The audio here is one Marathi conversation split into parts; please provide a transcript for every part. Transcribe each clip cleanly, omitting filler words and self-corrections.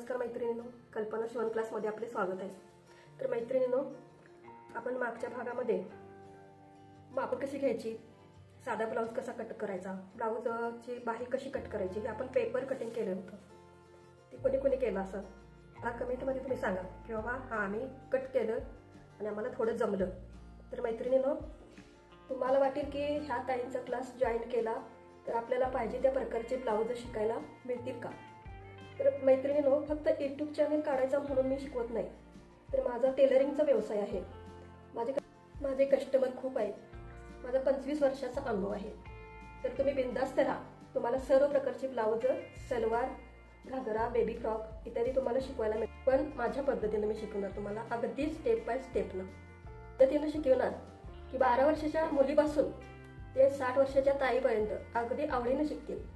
नमस्कार मैत्रिणींनो, कल्पना शिवण क्लासमध्ये आपले स्वागत आहे। तर मैत्रिणींनो, आपण मागच्या भागामध्ये माप कशी घ्यायची, साधा ब्लाउज कसा कट करायचा, ब्लाउजची बाही कशी कट करायची हे आपण पेपर कटिंग केलं होतं। ते कोणी कोणी केलं असं मला कमेंटमध्ये तुम्ही सांगा की बाबा हा आम्ही कट केलं आणि आम्हाला थोडं जमलं। तर मैत्रिणींनो, तुम्हाला वाटेल की ह्या ताईंचा क्लास जॉईन केला तर आपल्याला पाहिजे त्या प्रकारचे ब्लाउज शिकायला मिळतील का। तर मैत्रिणींनो, फक्त यूट्यूब चॅनल काढायचा म्हणून मी शिकवत नाही, तर माझा टेलरिंगचा व्यवसाय आहे। माझे कस्टमर खूप आहेत, माझा 25 वर्षाचा अनुभव आहे। तर तुम्ही बिंदास्त राहा, तुम्हाला सर्व प्रकारचे ब्लाउज, सलवार, घागरा, बेबी फ्रॉक इत्यादी तुम्हाला शिकवायला मिळेल, पण माझ्या पद्धतीने मी शिकवणार तुम्हाला, अगदी स्टेप बाय स्टेपनं पद्धतीने शिकवणार की 12 वर्षाच्या मुलीपासून ते 60 वर्षाच्या ताईपर्यंत अगदी आवडीने शिकतील।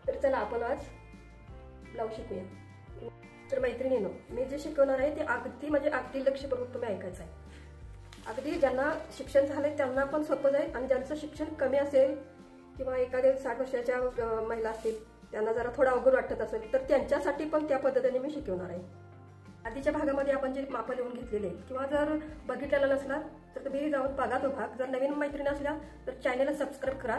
तर चला आपण आज ब्लाउज शिकूया। तर मैत्रिणींनो, मी जे शिकवणार आहे ते अगदी लक्षपूर्वक तुम्ही ऐकायचं आहे। अगदी ज्यांना शिक्षण झालंय त्यांना पण सोपं जाईल, आणि ज्यांचं शिक्षण कमी असेल किंवा एखाद्या 60 वर्षाच्या महिला असतील त्यांना जरा थोडं अवघड वाटत असेल तर त्यांच्यासाठी पण त्या पद्धतीने मी शिकवणार आहे। आधीच्या भागामध्ये आपण जे माप लिहून घेतलेले किंवा जर बघितलेला नसला तर तुम्ही जाऊन बघा तो भाग। जर नवीन मैत्रिणी असल्या तर चॅनलला सबस्क्राईब करा,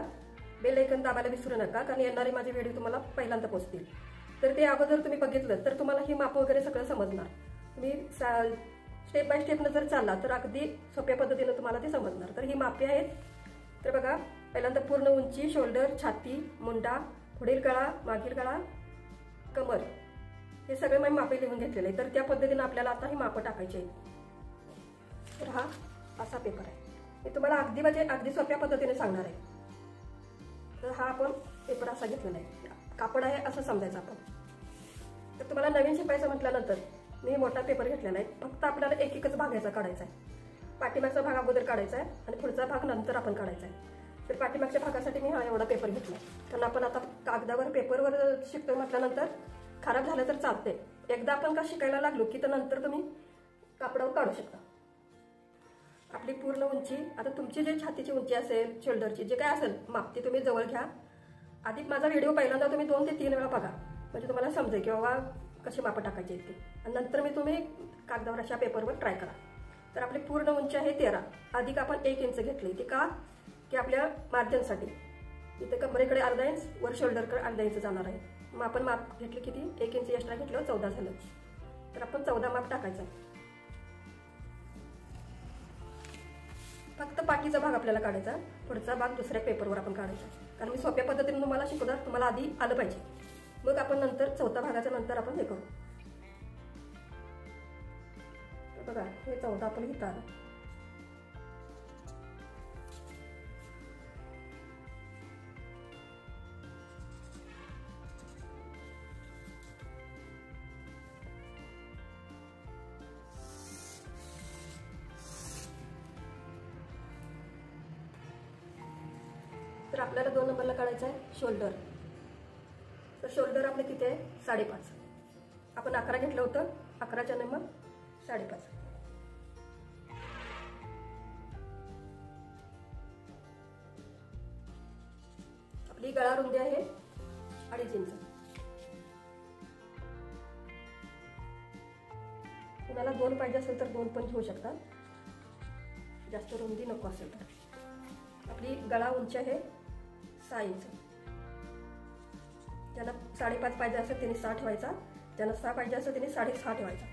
बेल आयकॉन दाबायला विसरू नका, कारण येणारे माझे व्हिडिओ तुम्हाला पहिल्यांदा पोहोचतील। तर ते अगोदर तुम्ही बघितलं तर तुम्हाला ही माप वगैरे सगळं समजणार। तुम्ही स्टेप बाय स्टेपनं जर चालला तर अगदी सोप्या पद्धतीने तुम्हाला ते समजणार। तर ही मापे आहेत। तर बघा, पहिल्यांदा पूर्ण उंची, शोल्डर, छाती, मुंडा, पुढील गळा, मागील गळा, कमर, हे सगळे मी मापे लिहून घेतलेले आहे। तर त्या पद्धतीने आपल्याला आता ही माप टाकायची आहेत। तर हा असा पेपर आहे, मी तुम्हाला अगदी सोप्या पद्धतीने सांगणार आहे। तर हा आपण पेपर असा घेतलेला आहे, कापड आहे असं समजायचं आपण। तर तुम्हाला नवीन शिकायचं म्हटल्यानंतर मी मोठा पेपर घेतलेला आहे। फक्त आपल्याला एकच भाग याचा काढायचा आहे। पाठीमागचा भाग अगोदर काढायचा आहे आणि पुढचा भाग नंतर आपण काढायचा आहे। तर पाठीमागच्या भागासाठी मी हा एवढा पेपर घेतला, कारण आपण आता कागदावर पेपरवर शिकतोय म्हटल्यानंतर खराब झालं तर चालते। एकदा आपण का शिकायला लागलो की तर नंतर तुम्ही कापडावर काढू शकता। आपली पूर्ण उंची, आता तुमची जे छातीची उंची असेल, शोल्डरची जे काय असेल माप, ते तुम्ही जवळ घ्या। आधी माझा व्हिडिओ पहिल्यांदा तुम्ही 2 ते 3 वेळा बघा, म्हणजे तुम्हाला समजेल की बाबा कशी माप टाकायची आहेत ते, आणि नंतर मी तुम्ही कागदावर अशा पेपरवर ट्राय करा। तर आपली पूर्ण उंची आहे 13, अधिक आपण 1 इंच घेतली। ते का की आपल्या मार्जिनसाठी इथे कमरेकडे अर्धा इंच, वर शोल्डरकडे अर्धा इंच जाणार आहे। मग आपण माप घेतली किती, 1 इंच एक्स्ट्रा घेतलं, 14 झालं। तर आपण 14 माप टाकायचं। फक्त पाठीचा भाग आपल्याला काढायचा, पुढचा भाग दुसऱ्या पेपरवर आपण काढायचा, कारण मी सोप्या पद्धतीने तुम्हाला शिकवणार, तुम्हाला आधी आलं पाहिजे, मग आपण नंतर चौथा भागाच्या नंतर आपण हे करू। बघा, हे 14 आपण इथं आलं। तर आपल्याला 2 नंबरला काढायचं आहे शोल्डर। तर शोल्डर आपलं किती आहे, 5.5। आपण 11 घेतलं होतं, 11च्या नंबर 5.5। आपली गळा रुंदी आहे 2.5 इंच। तुम्हाला 2 पाहिजे असेल तर 2 पण घेऊ शकता, जास्त रुंदी नको असेल तर। आपली गळा उंची आहे 6 इंच। ज्यांना 5.5 पाहिजे असेल त्यांनी 6 ठेवायचा, ज्यांना 6 पाहिजे असेल त्यांनी 6.5 ठेवायचा।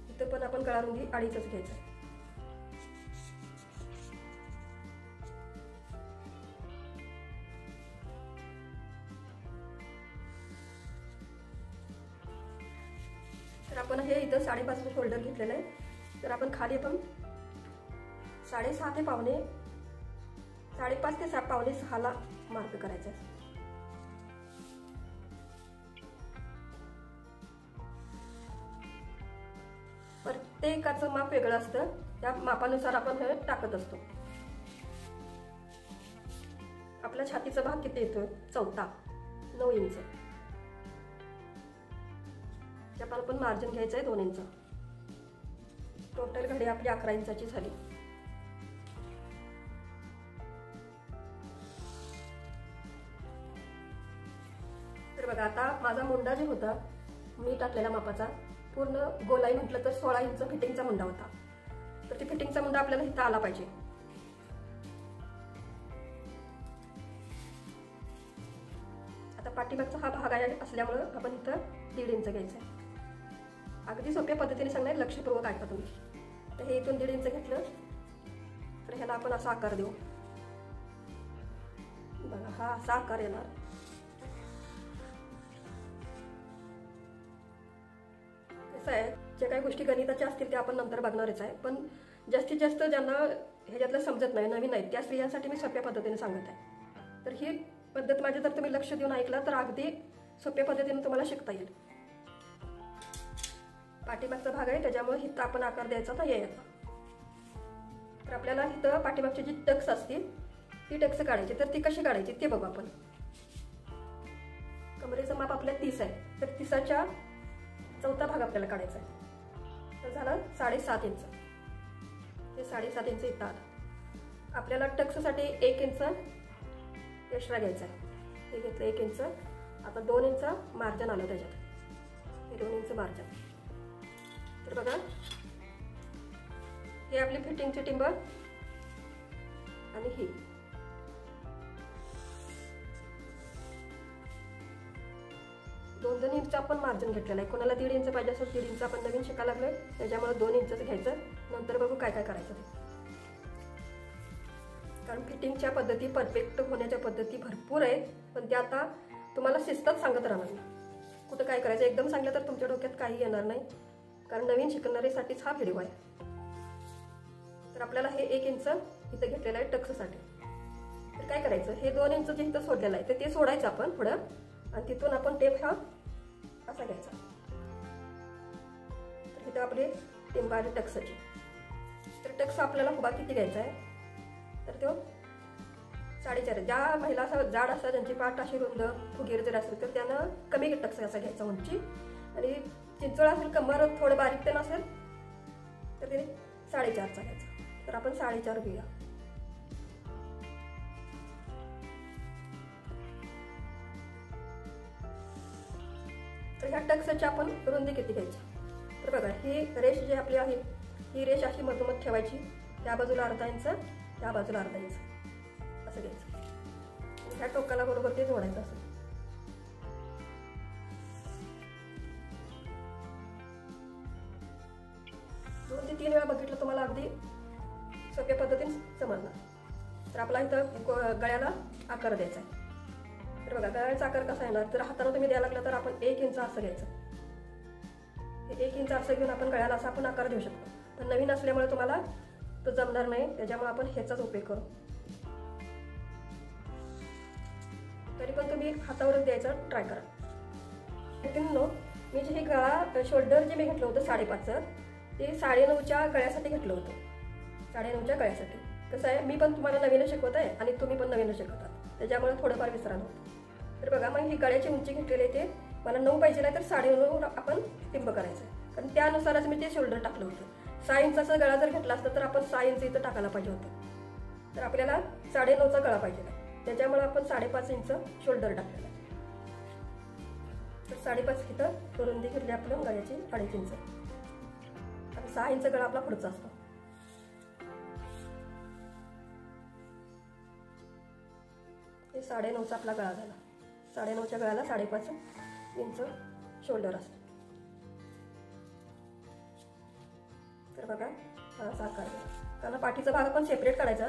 इथं पण आपण गळा रुंदी 2.5 घ्यायचा। तर आपण हे इथं 5.5 शोल्डर घेतलेलं आहे। तर आपण खाली पण 6.5 ते पावणे 5.5 ते 5.5 मार्क करायचं आहे। प्रत्येकाचं माप वेगळं असतं, त्या मापानुसार आपण हे टाकत असतो। आपल्या छातीचा भाग किती येतोय, चौथा, 9 इंच। त्याला पण मार्जिन घ्यायचं आहे 2 इंच। टोटल घडी आपली 11 इंचाची झाली। तर बघा, आता माझा मुंडा जे होता मी टाकलेला मापाचा पूर्ण गोलाई म्हटलं तर 16 इंच फिटिंगचा मुंडा होता. तर ती फिटिंगचा मुंडा आपल्याला इथं आला पाहिजे. आता पाठीमागचा हा भाग आहे असल्यामुळं आपण इथं 1.5 इंच घ्यायचं आहे. अगदी सोप्या पद्धतीने सांगणार, लक्षपूर्वक ऐका तुम्ही. तर हे इथून 1.5 इंच घेतलं तर ह्याला आपण असा आकार देऊ. बघा हा असा आकार येणार. कसं आहे, जे काही गोष्टी गणिताच्या असतील त्या आपण नंतर बघणारच आहे, पण जास्तीत जास्त ज्यांना ह्याच्यातलं समजत नाही, नवीन आहेत, त्या स्त्रियांसाठी मी सोप्या पद्धतीने सांगत आहे. तर ही पद्धत माझी जर तुम्ही लक्ष देऊन ऐकलं तर अगदी सोप्या पद्धतीने तुम्हाला शिकता येईल. पाठीमागचा भाग आहे त्याच्यामुळे इथं आपण आकार द्यायचा तर येईल. तर आपल्याला इथं पाठीमागची जी टक्स असतील ती टक्स काढायची. तर ती कशी काढायची ते बघू आपण. कमरेचं माप आपल्या 30 आहे, तर 30च्या चौथा भाग आपल्याला काढायचा आहे. तर झालं 7.5 इंच. हे 7.5 इंच इथं आलं. आपल्याला टक्ससाठी 1 इंच एक्स्ट्रा घ्यायचा आहे. हे घेतलं 1 इंच. आता 2 इंच मार्जिन आलं त्याच्यात. हे 2 इंच मार्जिन. तर बघा हे आपली फिटिंगची टिंब आणि ही 2 इंच आपण मार्जिन घेतलेलं आहे. कोणाला 1.5 इंच पाहिजे असेल 1.5 इंच आपण नवीन शिकायला लागलोय त्याच्यामुळे 2 इंचच घ्यायचं. नंतर बघू काय काय करायचं ते. कारण फिटिंगच्या पद्धती, परफेक्ट होण्याच्या पद्धती भरपूर आहेत, पण त्या आता तुम्हाला शिस्तात सांगत राहणार नाही. कुठं काय करायचं एकदम सांगितलं तर तुमच्या डोक्यात काही येणार नाही, कारण नवीन शिकणाऱ्यासाठीच हा व्हिडिओ आहे. तर आपल्याला हे 1 इंच इथं घेतलेलं आहे टक्ससाठी. तर काय करायचं, हे 2 इंच जे इथं सोडलेलं आहे तर ते सोडायचं आपण पुढं, आणि तिथून आपण टेप हा असा घ्यायचा. तर इथं आपली टिंब आली टक्सची. तर टक्स आपल्याला उभा किती घ्यायचा आहे, तर तो 4.5. ज्या महिला असं जाड असतात ज्यांची पाठ अशी रुंद फुगीर जर असेल तर त्यानं कमी टक्स असा घ्यायचा उंची. आणि चिंचोळा असेल, कमर थोडं बारीक ते नसेल तर ते 4.5चा घ्यायचा. तर आपण 4.5 घेऊया. तर ह्या टक्सची आपण रुंदी किती घ्यायची. तर बघा ही रेष जी आपली आहे ही रेष अशी मधोमध ठेवायची. त्या बाजूला अर्धा इंच, त्या बाजूला अर्धा इंच असं घ्यायचं. आणि ह्या टोकाला बरोबर ते जोडायचं असं. दोन ते 3 वेळा बघितलं तुम्हाला अगदी सोप्या पद्धतीने समजणार. तर आपला इथं गळ्याला आकार द्यायचा आहे. तर बघा गळ्याचा आकार कसा येणार, तर हाताने तुम्ही द्यायला लागला तर आपण 1 इंच असं घ्यायचं. हे 1 इंच असं घेऊन आपण गळ्याला असा आपण आकार देऊ शकतो. पण नवीन असल्यामुळे तुम्हाला तो जमणार नाही, त्याच्यामुळे आपण ह्याचाच उपयोग करू. तरी पण तुम्ही हातावरच द्यायचा ट्राय करा. मी जे हे गळा शोल्डर जे मी घेतलं होतं 5.5चं ते 9.5च्या गळ्यासाठी घेतलं होतं. 9.5च्या गळ्यासाठी. कसं आहे, मी पण तुम्हाला नवीन शिकवत आहे आणि तुम्ही पण नवीन शिकवतात, त्याच्यामुळे थोडंफार विसरायला होतं. तर बघा मग ही गळ्याची उंची घेतलेली आहे, ते मला 9 पाहिजे नाही तर 9.5 आपण टिंब करायचं. कारण त्यानुसारच मी ते शोल्डर टाकलं होतं. 6 इंचाचा गळा जर घेतला असता तर आपण 6 इंच इथं टाकायला पाहिजे होतं. तर आपल्याला 9.5चा गळा पाहिजे नाही, त्याच्यामुळे आपण 5.5 इंच शोल्डर टाकलेला आहे. तर 5.5 इथं रुंदी घेतली आपल्या गळ्याची 2.5 इंच. आणि 6 इंच गळा आपला पुढचा असतो. हे 9.5चा आपला गळा झाला. 9.5च्या गळ्याला 5.5 इंच शोल्डर असतो. तर बघा हा असा आकार आहे. कारण पाठीचा भाग आपण सेपरेट काढायचा.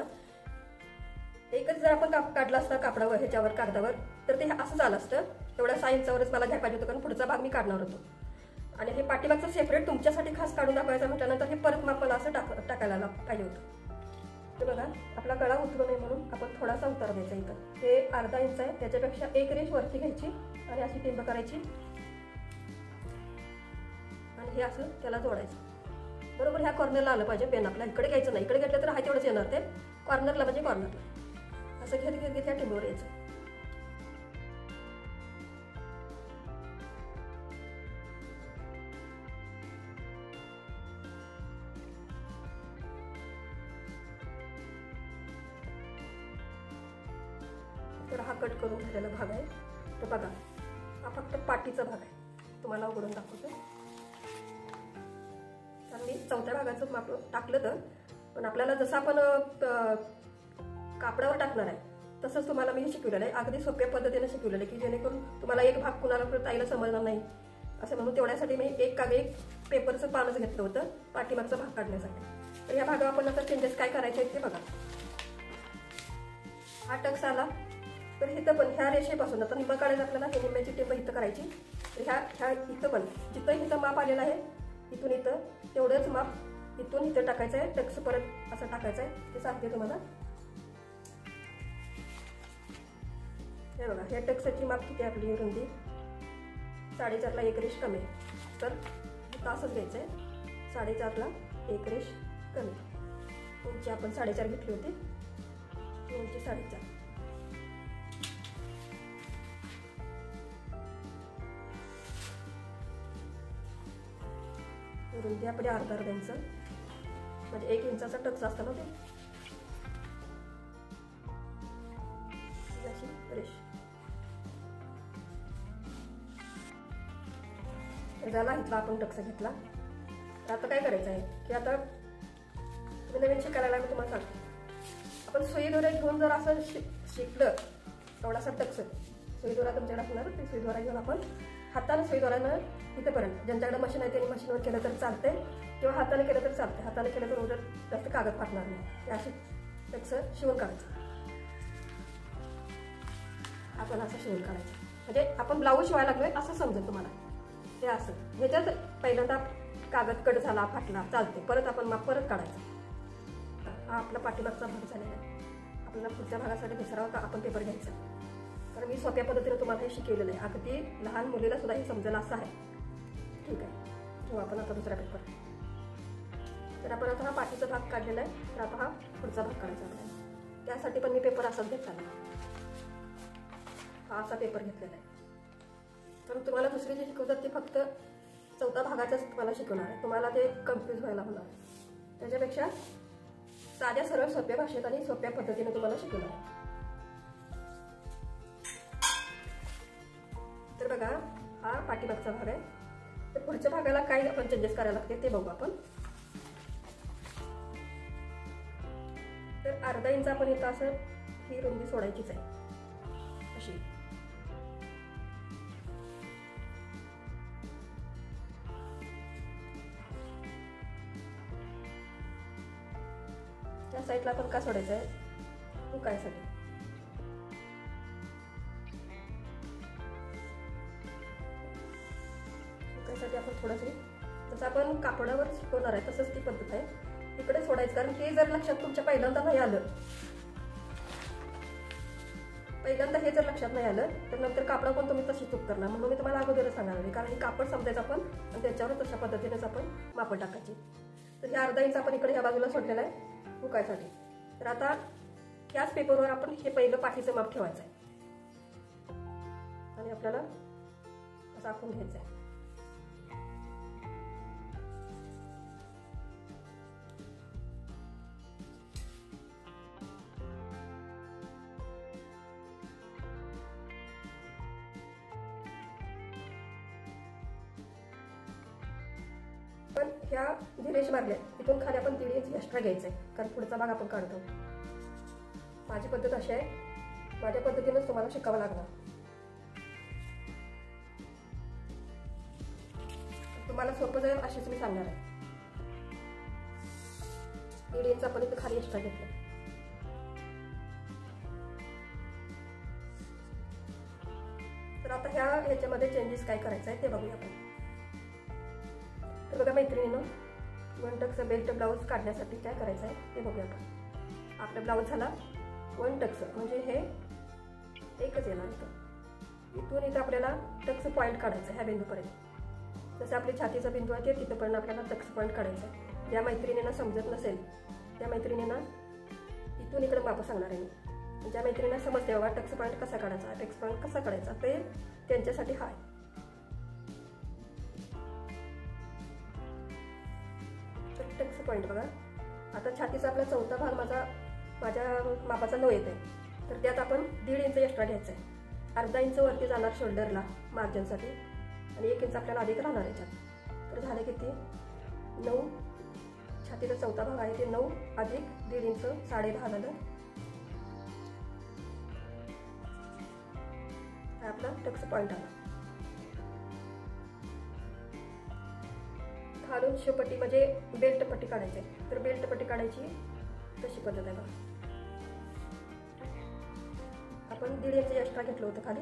एकच जर आपण काढला असता कापडावर ह्याच्यावर कागदावर तर ते असं झालं असतं. तेवढ्या 6 इंचावरच मला घ्यायला पाहिजे होतं, कारण पुढचा भाग मी काढणार होतो. आणि हे पाठीमागचं सेपरेट तुमच्यासाठी खास काढून दाखवायचं म्हटल्यानंतर हे परत माप मला असं टाकायला पाहिजे होतं. तर बघा आपला गळा उतरू नये म्हणून आपण थोडासा उतार द्यायचा. इथं हे अर्धा इंच आहे, त्याच्यापेक्षा 1 रेष वरती घ्यायची आणि अशी टिंब करायची आणि हे असं त्याला जोडायचं. बरोबर ह्या कॉर्नरला आलं पाहिजे पेन आपला. इकडे घ्यायचं नाही, इकडे घेतलं तर हा तेवढंच येणार. ते कॉर्नरला म्हणजे कॉर्नरला असं घेत घेत घेत ह्या टिंबवर यायचं. तर हा कट करून झालेला भाग आहे. तर बघा हा फक्त पाठीचा भाग आहे. तुम्हाला उघडून दाखवते. तर मी चौथ्या भागाचं माप टाकलं तर, पण आपल्याला जसं आपण कापडावर टाकणार आहे तसंच तुम्हाला मी शिकवलेलं आहे. अगदी सोप्या पद्धतीने शिकवलेलं आहे की जेणेकरून तुम्हाला एक भाग कुणाला ताईला समजणार नाही असं म्हणून तेवढ्यासाठी मी एक पेपरचं पानच घेतलं होतं पाठीमागचा भाग काढण्यासाठी. तर या भागावर आपण आता चेंजेस काय करायचे आहेत ते बघा. हा टक्स आला तर इथं पण ह्या रेषेपासून आता निंबा काढायला आपल्याला हे निंब्याची टिंब इथं करायची. तर ह्या इथं पण जिथं इथं माप आलेलं आहे इथून इथं तेवढंच माप इथून इथं टाकायचं आहे. टक्स परत असं टाकायचं आहे ते सांगते तुम्हाला. हे बघा ह्या टक्सची माप किती आपली रुंदी 4.5ला 1 रेष कमी आहे. तर तासच घ्यायचं आहे. 4.5ला 1 रेष कमी. उंची आपण 4.5 घेतली होती. उंची 4.5. रुंदी आपली अर्धा इंच म्हणजे 1 इंचाचा टक्स असतो ना ते. अशी रेष झाला. इथला आपण टक्स घेतला. तर आता काय करायचं आहे की आता तुम्ही नवीन शिकायला मी तुम्हाला सांगते. आपण सुई दोरा घेऊन जर असं शिकलं थोडासा टक्स सुई दोरा तुमच्याकडे असणार ते सुई दोरा घेऊन आपण हाताने सुई दोऱ्यानं इथेपर्यंत ज्यांच्याकडे मशीन आहे त्यांनी मशीनवर केलं तर चालते किंवा हाताने केलं तर चालते. हाताने केलं तर उलट जास्त कागद फाटणार नाही. अशी टक्स शिवून काढायचं. आपण असं शिवून काढायचं म्हणजे आपण ब्लाऊज शिवायला लागलोय असं समजेल तुम्हाला. हे असं ह्याच्यात पहिल्यांदा कागद कट झाला फाटला चालते परत आपण माप परत काढायचं. हा आपला पाठीमागचा भाग झालेला आहे. आपल्याला पुढच्या भागासाठी दुसरा आपण पेपर घ्यायचा. कारण मी सोप्या पद्धतीने तुम्हाला हे शिकवलेलं आहे. अगदी लहान मुलीला सुद्धा हे समजेल असं आहे. ठीक आहे घेऊ आपण आता दुसरा पेपर. तर आपण आता हा पाठीचा भाग काढलेला आहे. तर आता हा पुढचा भाग काढायचा आपल्याला. त्यासाठी पण मी पेपर असाच घेतला. हा असा पेपर घेतलेला आहे. तर तुम्हाला दुसरी जे शिकवतात ते फक्त चौथा भागाचाच तुम्हाला शिकवणार आहे. तुम्हाला ते कन्फ्यूज व्हायला होणार. त्याच्यापेक्षा साध्या सरळ सोप्या भाषेत आणि सोप्या पद्धतीने तुम्हाला शिकवणार आहे. तर बघा हा पाठीमागचा भाग आहे. तर पुढच्या भागाला काय आपण चेंजेस करायला लागते ते बघू आपण. तर अर्धा इंच आपण इथं असं ही रुंदी सोडायचीच आहे अशी. त्या साईडला आपण का सोडायचं आहे हुकायसाठी. हुकायसाठी आपण थोडंसं जसं आपण कापडावर शिकवणार आहे तसंच ती पद्धत आहे इकडे सोडायचं. कारण हे जर लक्षात तुमच्या पहिल्यांदा नाही आलं हे जर लक्षात नाही आलं तर नंतर कापडा पण तुम्ही तशी चूक करणार. म्हणून मी तुम्हाला अगोदरच सांगणार आहे. कारण हे कापड समजायचं आपण आणि त्याच्यावर तशा पद्धतीनेच आपण माप टाकायची. तर हे अर्धा इंच आपण इकडे ह्या बाजूला सोडलेला आहे हुकायसाठी. तर आता ह्याच पेपरवर आपण हे पहिलं पाठीचं माप ठेवायचं आहे आणि आपल्याला असं आखून घ्यायचं आहे. पण ह्या जी रेष मारल्या तिथून खाली आपण 1.5 इंच एक्स्ट्रा घ्यायचं आहे. कारण पुढचा भाग आपण काढतो. माझी पद्धत अशी आहे. माझ्या पद्धतीनेच तुम्हाला शिकावं लागणार. तुम्हाला सोपं जाईल अशीच मी सांगणार आहे. 1.5 इंच आपण इथे खाली एक्स्ट्रा घेतलं. तर आता ह्याच्यामध्ये चेंजेस काय करायचं आहे ते बघूया आपण. तर बघा मैत्रिणींनो 1 टक्स बेल्ट ब्लाऊज काढण्यासाठी काय करायचं आहे ते बघूया आपण. आपला ब्लाऊज झाला 1 टक्स म्हणजे हे एकच येणार. इथून इथं आपल्याला टक्स पॉईंट काढायचं ह्या बिंदूपर्यंत. जसं आपली छातीचा बिंदू आहे ते तिथंपर्यंत आपल्याला टक्स पॉईंट काढायचं आहे. ज्या मैत्रिणींना समजत नसेल त्या मैत्रिणींना इथून इकडे माप सांगणार आहे मी. ज्या मैत्रिणींना समजते बाबा टक्स पॉईंट कसा काढायचा टक्स पॉईंट कसा काढायचा ते त्यांच्यासाठी हा आहे. टक्स पॉईंट बघा. आता छातीचा आपला चौथा भाग माझ्या मापाचा 9 येत आहे. तर त्यात आपण 1.5 इंच एक्स्ट्रा घ्यायचा आहे. अर्धा इंच वरती जाणार शोल्डरला मार्जिनसाठी आणि 1 इंच आपल्याला अधिक राहणार याच्यात. तर झाले किती 9. छातीचा चौथा भाग आहे ते 9 अधिक 1.5 इंच 10.5 झालं. हा आपला टक्स पॉईंट आला. खालून शिवपट्टी म्हणजे बेल्ट पट्टी काढायची आहे. तर बेल्ट पट्टी काढायची तशी पद्धत आहे बघा. आपण 1.5 इंच एक्स्ट्रा घेतलं होतं खाली,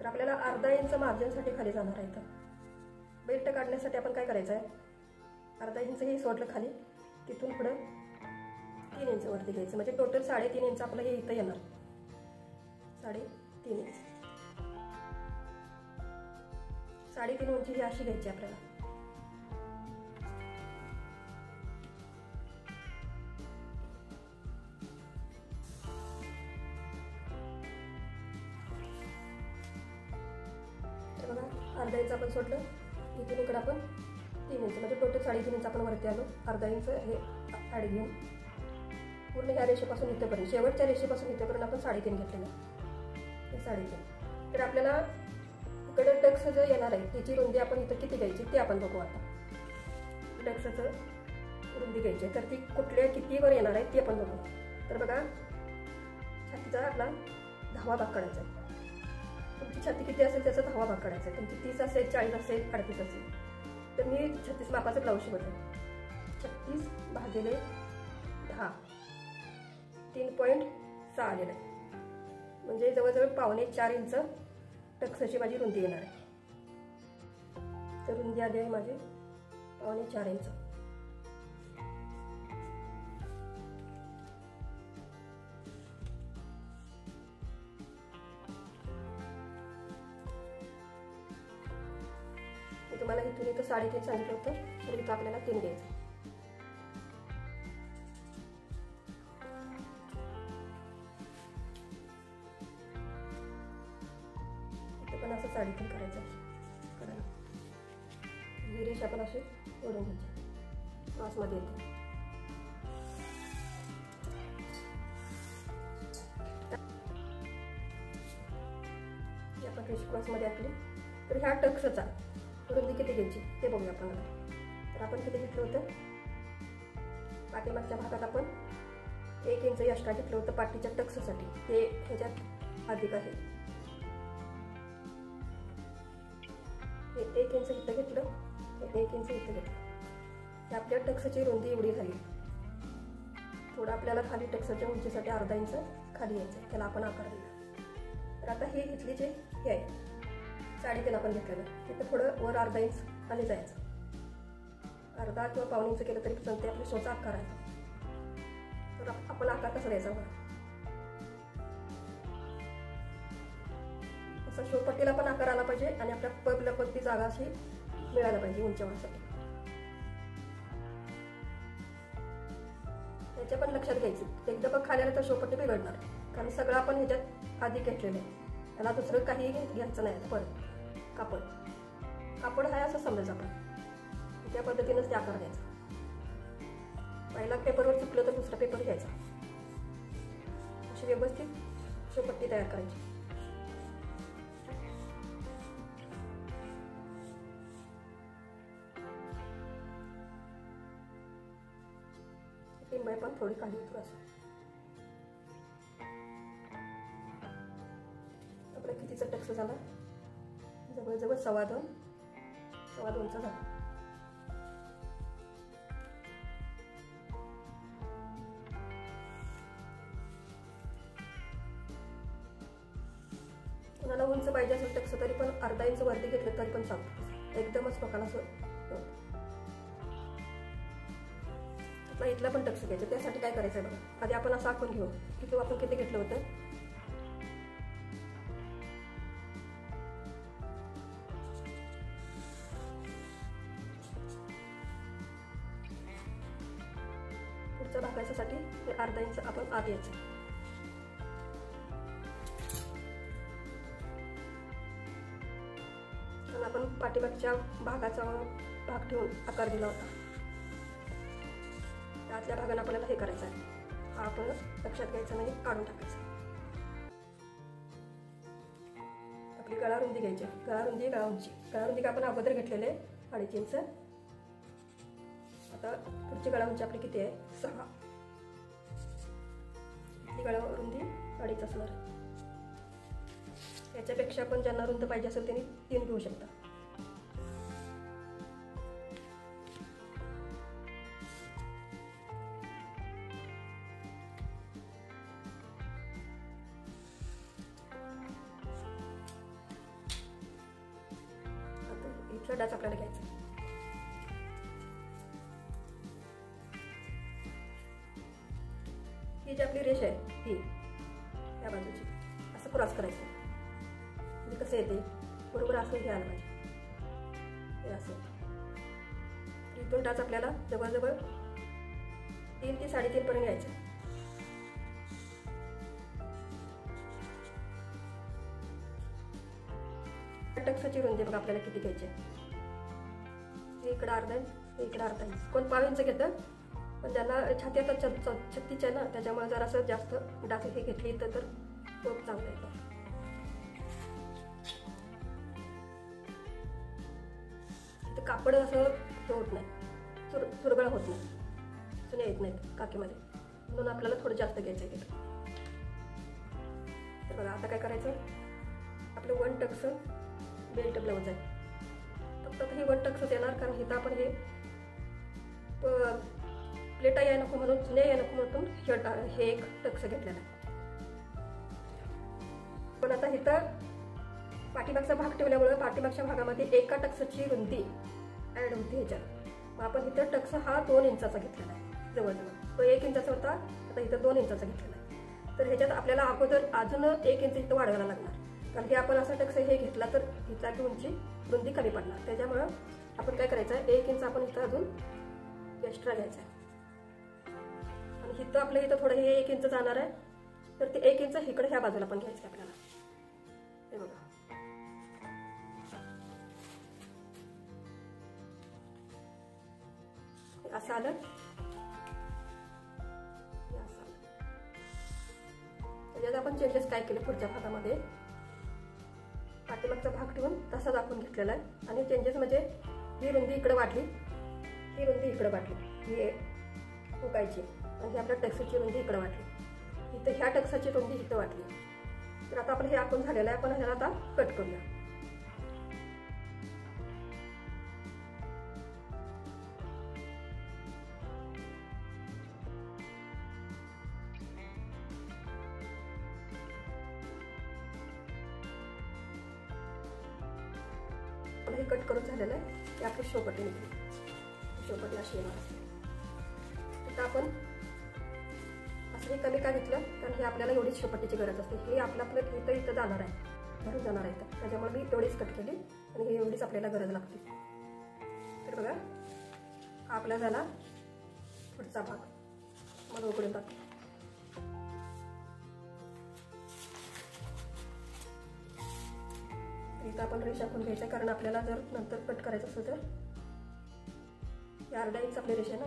तर आपल्याला अर्धा इंच मार्जिनसाठी खाली जाणार आहे. तर बेल्ट काढण्यासाठी आपण काय करायचं आहे, अर्धा इंच हे सोडलं खाली, तिथून पुढं 3 इंच वरती घ्यायचं. म्हणजे टोटल 3.5 इंच आपलं हे इथं येणार. 3.5 इंच 3.5 उंची ही अशी घ्यायची आपल्याला. तर बघा अर्धा इंच आपण सोडलं, इथून इकडं आपण 3 इंच म्हणजे टोटल 3.5 इंच आपण वरती आलो. अर्धा इंच हे ॲड घेऊन पूर्ण ह्या रेषेपासून इथेपर्यंत, शेवटच्या रेषेपासून इथेपर्यंत आपण 3.5 घेतलेलं. हे 3.5. तर आपल्याला इकडे टक्स जे येणार आहे त्याची रुंदी आपण इथं किती घ्यायची ते आपण बघू. आता टक्सचं रुंदी घ्यायची आहे, तर ती कुठल्या कितीवर येणार आहे ती आपण बघू. तर बघा छातीचा आपला 10वा भाग काढायचा आहे. तुमची छाती किती असेल त्याचा 10वा भाग काढायचा आहे. तुमची 30 असेल, 40 असेल, 38 असेल. तर मी 36 मापाचं ब्लाऊज शिवत आहे. 36 भागिले 10 3.6 आलेलं आहे. म्हणजे जवळजवळ 4.25 इंच टक्सची माझी रुंदी येणार आहे. तर रुंदी आली आहे माझी 4.25 इंच. मी तुम्हाला इथून इथं 3.5 सांगितलं होतं, तर इथं आपल्याला 3 घ्यायचं. पण असं 3.5 करायचं करायला. ही रेष आपण अशी ओढून घ्यायची, क्रॉसमध्ये येते. आपण रेष क्रॉसमध्ये आपली. तर ह्या टक्सचा रुंदी किती घ्यायची ते बघूया आपण. तर आपण किती घेतलं होतं, पाठीमागच्या भागात आपण 1 इंच एक्स्ट्रा घेतलं होतं पाठीच्या टक्ससाठी, ते ह्याच्यात अधिक आहे. 1 इंच इथं घेतलं, 1 इंच इथं घेतलं. तर आपल्या टक्सची रुंदी एवढी झाली. थोडं आपल्याला खाली टक्सच्या उंचीसाठी अर्धा इंच खाली यायचं, त्याला आपण आकार दिला. तर आता हे घेतली जे हे आहे 3.5 आपण घेतलेलं, तिथं थोडं वर अर्धा इंच खाली जायचं. अर्धा किंवा 1.25 इंच केलं तरी चालते. आपली शोचा आकार आहे. तर आपण आकार कसा द्यायचा बघा. असं शोपट्टीला पण आकार आला पाहिजे आणि आपल्या पगला पण ती जागा अशी मिळायला पाहिजे उंचीवरसाठी. त्याच्या पण लक्षात घ्यायचं, एकदा पण खाली आलं तर शोपट्टी बिघडणार, कारण सगळं आपण ह्याच्यात आधी घेतलेलं आहे. त्याला दुसरं काही घ्यायचं नाही. परत कापड आहे असं समजायचं आपण, त्या पद्धतीनंच ते आकार द्यायचा. पहिला पेपरवर चुकलं तर दुसरा पेपर घ्यायचा. अशी व्यवस्थित शोपट्टी तयार करायची. टिंबाई पण थोडी खाली उतरू असं. आपला कितीचा टक्स झाला, जवळजवळ 2.25चा झाला. कोणाला उंच पाहिजे असेल टक्स तरी पण अर्धा इंच वरती घेतलं तरी पण चालतं. एकदमच लोकांना इथला पण टक्स घ्यायचं. त्यासाठी काय करायचं आहे बघा, आधी आपण असं आखून घेऊ की आपण किती घेतलं होतं. पुढच्या भागासाठी हे अर्धा इंच आपण आत यायचं. आणि आपण पाठीमागच्या भागाचा भाग ठेवून आकार दिला होता. त्यातल्या भागाला आपल्याला हे करायचं आहे. हा आपण लक्षात घ्यायचं नाही, काढून टाकायचं. आपली गळा रुंदी घ्यायची. गळा रुंदी, गळा उंची. गळा रुंदी आपण अगोदर घेतलेले 2.5 इंच. आता पुढची गळा उंची आपली किती आहे? 6. ही गळा रुंदी 2.5 असणार आहे. याच्यापेक्षा पण ज्यांना रुंद पाहिजे असेल त्यांनी 3 घेऊ शकता. आता इथला डाच आपल्याला घ्यायचा. ही जी आपली रेष आहे ही या बाजूची असं क्रॉस करायचं. म्हणजे कसं येते बरोबर असं घ्यायला पाहिजे. हे असं इथून टाच आपल्याला जवळजवळ 3 ते 3.5 पर्यंत घ्यायचं. टक्साची रुंदी बघा आपल्याला किती घ्यायची. इकडं अर्धा इंच, इकडं अर्धा इंच. कोण 5 इंच घेतं, पण ज्यांना छाती आता 36 आहे ना, त्याच्यामुळे जर असं जास्त डास हे घेतली तर खूप चांगलं येतं. इथं कापड असं हे होत नाही, चुरगळा होत नाही, सुने येत नाहीत काकीमध्ये, म्हणून आपल्याला थोडं जास्त घ्यायचं आहे. तर बघा आता काय करायचं, आपलं 1 टक्स बेल्ट ब्लाऊज आहे. फक्त हे 1 टक्सच येणार, कारण इथं आपण हे प्लेटा या नको म्हणून, चुने या नको म्हणून हे 1 टक्स घेतलेला आहे. पण आता इथं पाठीमागचा भाग ठेवल्यामुळे पाठीमागच्या भागामध्ये 1 टक्सची रुंदी ॲड होती ह्याच्यात. मग आपण इथं टक्स हा 2 इंचाचा घेतलेला आहे. जवळजवळ तो 1 इंचाचा होता, आता इथं 2 इंचाचा घेतलेला आहे. तर ह्याच्यात आपल्याला अगोदर अजून 1 इंच इथं वाढवायला लागणार, कारण की आपण असा टक्स हे घेतला तर इथला उंची रुंदी कमी पडणार. त्याच्यामुळं आपण काय करायचं आहे, 1 इंच आपण इथं अजून एक्स्ट्रा घ्यायचं आहे. आणि इथं आपल्या इथं थोडं हे 1 इंच जाणार आहे, तर ते 1 इंच इकडे ह्या बाजूला पण घ्यायचं आपल्याला. हे बघा असं आलं, त्याच्यात आपण चेंजेस काय केले पुढच्या भागामध्ये, पाठीमागचा भाग ठेवून तसा दाखवून घेतलेला आहे. आणि चेंजेस म्हणजे ही रुंदी इकडे वाढली, ही रुंदी इकडे वाढली, ही फुकायची, आणि ही आपल्या टक्साची रुंदी इकडे वाढली. इथं ह्या टक्साची रुंदी इथं वाढली. तर आता आपण हे आखून झालेलं आहे, आपण ह्याला आता कट करूया. हे कट करून झालेलं आहे, की आपली शोपटी निघली. शोपटी अशी येणार. आता आपण असं हे कमी का घेतलं, कारण हे आपल्याला एवढीच शोपटीची गरज असते. हे आपलं इथं जाणार आहे, भरून जाणार आहे, त्याच्यामुळे मी एवढीच कट केली, आणि हे एवढीच आपल्याला गरज लागते. तर बघा हा आपला झाला पुढचा भाग. मग उघडून टाकू. इथं आपण रेषा आखून घ्यायचं, कारण आपल्याला जर नंतर कट करायचं असेल तर हे अर्धा इंच आपली रेषा ना,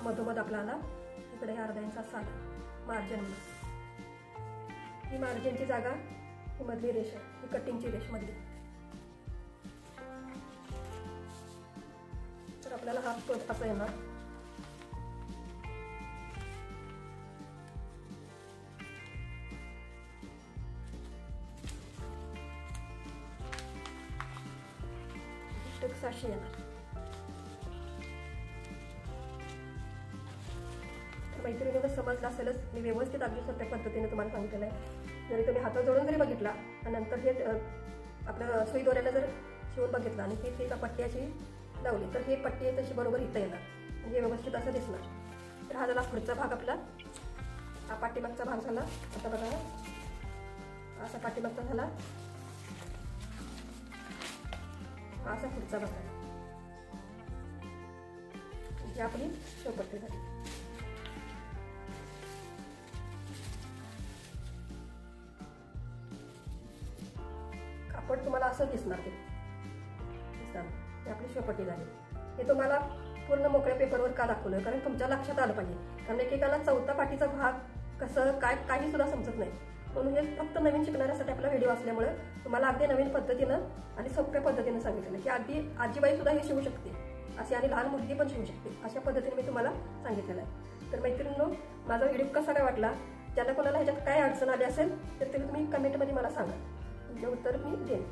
मधोमध आपला आला, इकडे हे अर्धा इंच असा आला मार्जिन. ही मार्जिनची जागा, ही मधली रेषा, ही कटिंगची रेष मधली. तर आपल्याला हा टोच असा येणार. टक्स अशी येणार. तर मैत्रिणींना समजलं असेलच, मी व्यवस्थित अगदी सोप्या पद्धतीने तुम्हाला सांगितलेलं आहे. जरी तुम्ही हातात जोडून जरी बघितला आणि नंतर हे आपलं सुई दोऱ्याला जर शिवून बघितला आणि ती एका पट्टी अशी लावली, तर ही पट्टी तशी बरोबर इथं येणार, म्हणजे व्यवस्थित असं दिसणार. तर हा झाला पुढचा भाग आपला. हा पाठीमागचा भाग झाला. आता बघा असा पाठीमागचा झाला, असा पुढचा भाग आहे. ही आपली शोपट्टी झाली. कापड तुम्हाला असं दिसणार, ते आपली शोपट्टी झाली. हे तुम्हाला पूर्ण मोकळ्या पेपरवर का दाखवलं, कारण तुमच्या लक्षात आलं पाहिजे. कारण एकेकाला चौथा पाठीचा भाग कसं काय काही सुद्धा समजत नाही. म्हणून हे फक्त नवीन शिकणाऱ्यासाठी आपला व्हिडिओ असल्यामुळे तुम्हाला अगदी नवीन पद्धतीनं आणि सोप्या पद्धतीनं सांगितलेलं की अगदी आजीबाई सुद्धा हे शिवू शकते अशी आणि लहान मुलगी पण शिवू शकते अशा पद्धतीने मी तुम्हाला सांगितलेलं आहे. तर मैत्रिणींनो, माझा व्हिडिओ कसा काय वाटला, ज्याला कोणाला ह्याच्यात काय अडचण आली असेल तर ते तुम्ही कमेंटमध्ये मला सांगा, तुमचे उत्तर मी देईन.